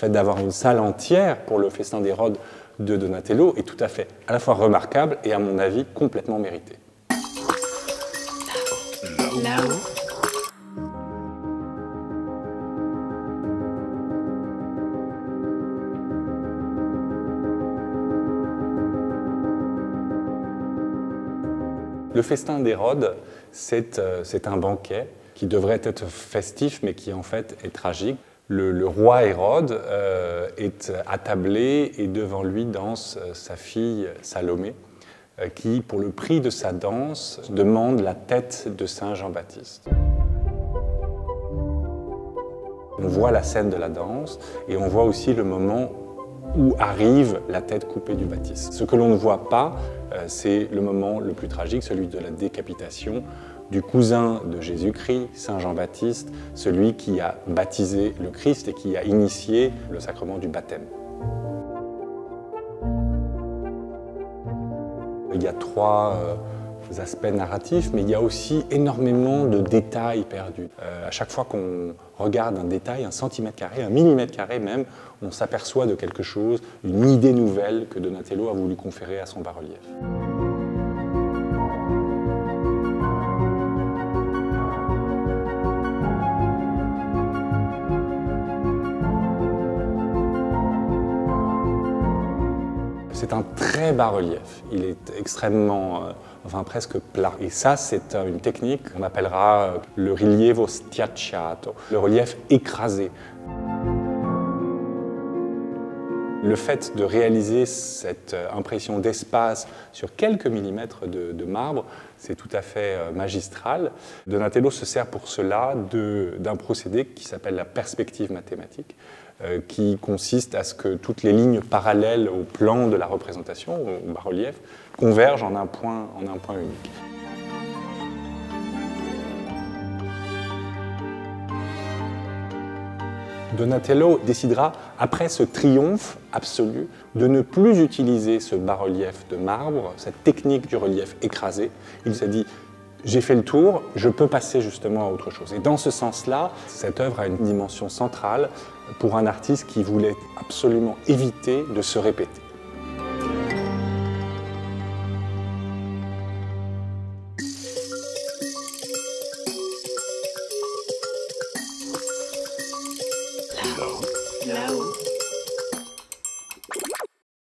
fait d'avoir une salle entière pour le festin d'Hérode de Donatello est tout à fait à la fois remarquable et à mon avis complètement mérité. Là-haut. Le festin d'Hérode, c'est un banquet qui devrait être festif, mais qui en fait est tragique. Le roi Hérode est attablé et devant lui danse sa fille Salomé, qui, pour le prix de sa danse, demande la tête de Saint Jean-Baptiste. On voit la scène de la danse et on voit aussi le moment où arrive la tête coupée du Baptiste. Ce que l'on ne voit pas, c'est le moment le plus tragique, celui de la décapitation du cousin de Jésus-Christ, Saint Jean-Baptiste, celui qui a baptisé le Christ et qui a initié le sacrement du baptême. Il y a trois aspects narratifs, mais il y a aussi énormément de détails perdus. À chaque fois qu'on regarde un détail, un centimètre carré, un millimètre carré même, on s'aperçoit de quelque chose, une idée nouvelle que Donatello a voulu conférer à son bas-relief. C'est un très bas-relief, il est extrêmement, presque plat. Et ça, c'est une technique qu'on appellera le rilievo schiacciato, le relief écrasé. Le fait de réaliser cette impression d'espace sur quelques millimètres de marbre, c'est tout à fait magistral. Donatello se sert pour cela d'un procédé qui s'appelle la perspective mathématique, qui consiste à ce que toutes les lignes parallèles au plan de la représentation, au bas-relief, convergent en un point unique. Donatello décidera, après ce triomphe absolu, de ne plus utiliser ce bas-relief de marbre, cette technique du relief écrasé. Il s'est dit, j'ai fait le tour, je peux passer justement à autre chose. Et dans ce sens-là, cette œuvre a une dimension centrale pour un artiste qui voulait absolument éviter de se répéter.